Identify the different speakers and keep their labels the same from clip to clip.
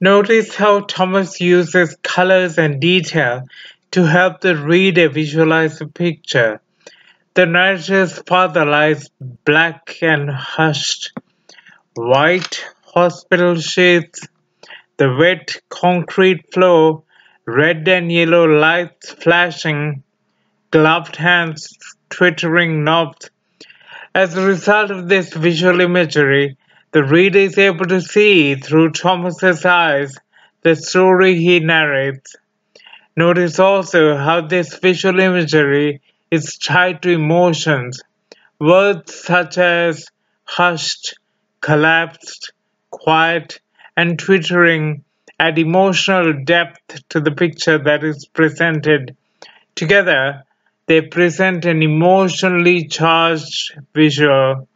Speaker 1: Notice how Thomas uses colors and detail to help the reader visualize the picture. The narrator's father lies black and hushed, white hospital sheets, the wet concrete floor, red and yellow lights flashing, gloved hands twittering knobs. As a result of this visual imagery, the reader is able to see through Thomas's eyes the story he narrates. Notice also how this visual imagery is tied to emotions. Words such as hushed, collapsed, quiet, and twittering add emotional depth to the picture that is presented. Together, they present an emotionally charged visual.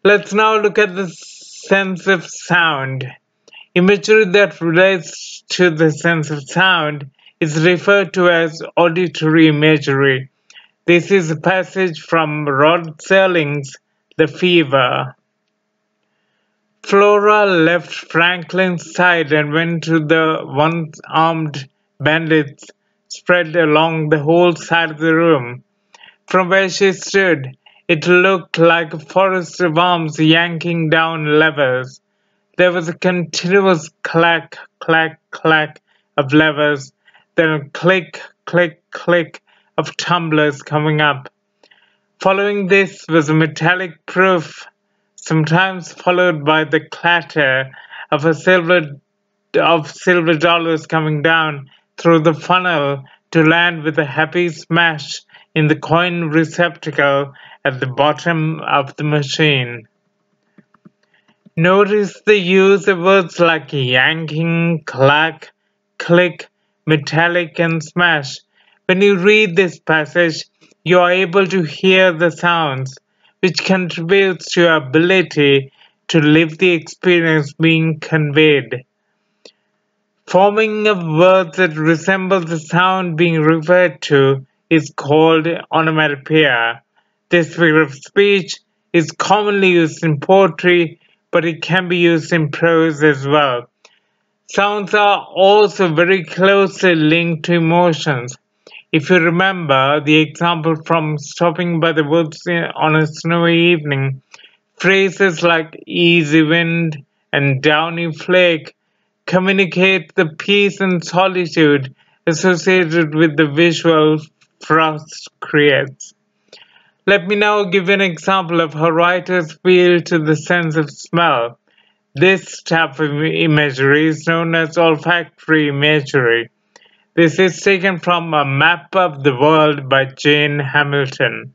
Speaker 1: Let's now look at the sense of sound. Imagery that relates to the sense of sound is referred to as auditory imagery. This is a passage from Rod Serling's The Fever. Flora left Franklin's side and went to the one-armed bandits spread along the whole side of the room. From where she stood, it looked like a forest of arms yanking down levers. There was a continuous clack, clack, clack of levers, then a click, click, click of tumblers coming up. Following this was a metallic proof, sometimes followed by the clatter of silver dollars coming down through the funnel to land with a happy smash in the coin receptacle at the bottom of the machine. Notice the use of words like yanking, clack, click, metallic, and smash. When you read this passage, you are able to hear the sounds, which contributes to your ability to live the experience being conveyed. Forming of words that resemble the sound being referred to is called onomatopoeia. This figure of speech is commonly used in poetry, but it can be used in prose as well. Sounds are also very closely linked to emotions. If you remember the example from Stopping by the Woods on a Snowy Evening, phrases like easy wind and downy flake communicate the peace and solitude associated with the visual frost creates. Let me now give an example of how writers appeal to the sense of smell. This type of imagery is known as olfactory imagery. This is taken from A Map of the World by Jane Hamilton.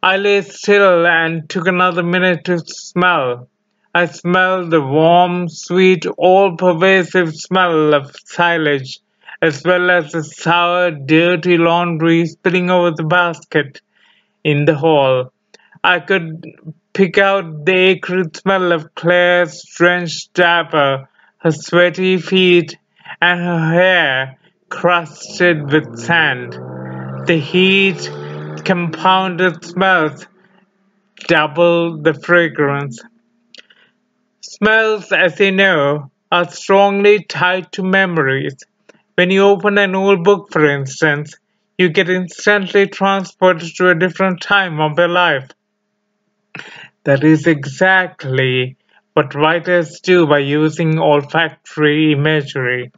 Speaker 1: I lay still and took another minute to smell. I smelled the warm, sweet, all-pervasive smell of silage, as well as the sour, dirty laundry spilling over the basket in the hall. I could pick out the acrid smell of Claire's drenched diaper, her sweaty feet, and her hair crusted with sand. The heat compounded smells double the fragrance. Smells, as you know, are strongly tied to memories. When you open an old book, for instance, you get instantly transported to a different time of your life. That is exactly what writers do by using olfactory imagery.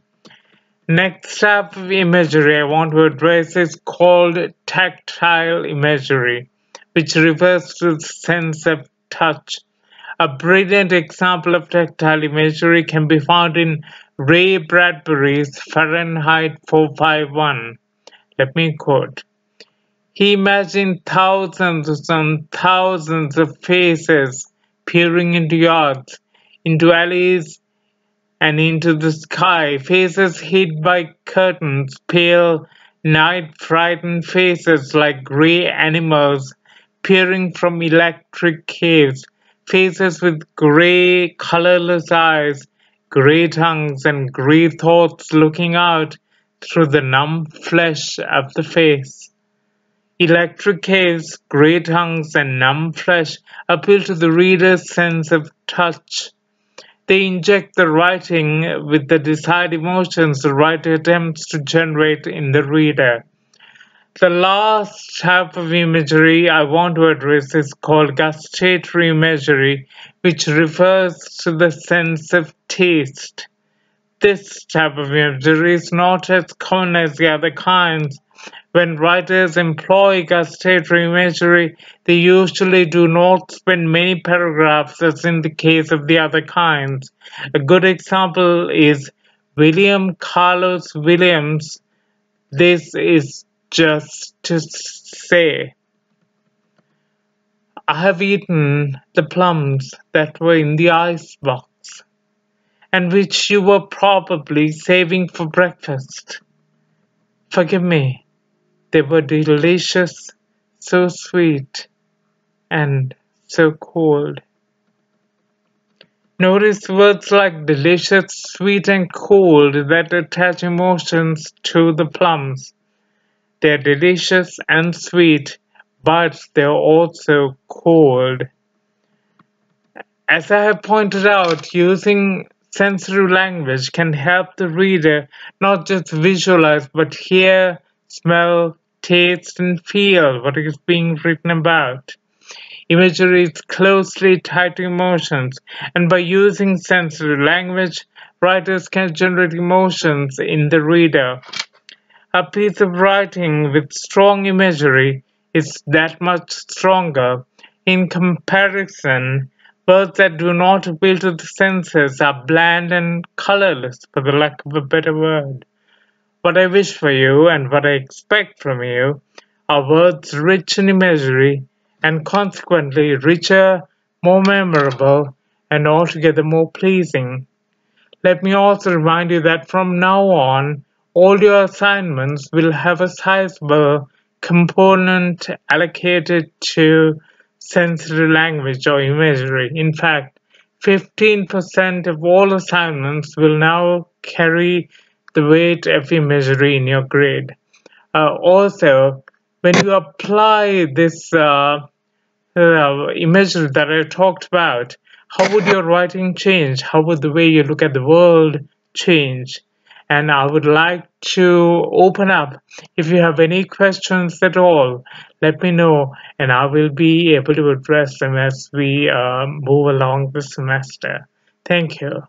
Speaker 1: Next type of imagery I want to address is called tactile imagery, which refers to the sense of touch. A brilliant example of tactile imagery can be found in Ray Bradbury's Fahrenheit 451. Let me quote. He imagined thousands and thousands of faces peering into yards, into alleys, and into the sky, faces hid by curtains, pale, night-frightened faces like grey animals peering from electric caves, faces with grey, colorless eyes, grey tongues, and grey thoughts looking out through the numb flesh of the face. Electric caves, grey tongues, and numb flesh appeal to the reader's sense of touch. They inject the writing with the desired emotions the writer attempts to generate in the reader. The last type of imagery I want to address is called gustatory imagery, which refers to the sense of taste. This type of imagery is not as common as the other kinds. When writers employ gustatory imagery, they usually do not spend many paragraphs as in the case of the other kinds. A good example is William Carlos Williams' "This is just to say, I have eaten the plums that were in the icebox, and which you were probably saving for breakfast. Forgive me, they were delicious, so sweet, and so cold." Notice words like delicious, sweet, and cold that attach emotions to the plums. They're delicious and sweet, but they're also cold. As I have pointed out, using sensory language can help the reader not just visualize but hear, smell, taste, and feel what is being written about. Imagery is closely tied to emotions, and by using sensory language, writers can generate emotions in the reader. A piece of writing with strong imagery is that much stronger. In comparison, words that do not appeal to the senses are bland and colorless, for the lack of a better word. What I wish for you and what I expect from you are words rich in imagery and consequently richer, more memorable, and altogether more pleasing. Let me also remind you that from now on, all your assignments will have a sizable component allocated to sensory language or imagery. In fact, 15% of all assignments will now carry the weight of imagery in your grade. Also, when you apply this imagery that I talked about, how would your writing change? How would the way you look at the world change? And I would like to open up. If you have any questions at all, let me know, and I will be able to address them as we move along the semester. Thank you.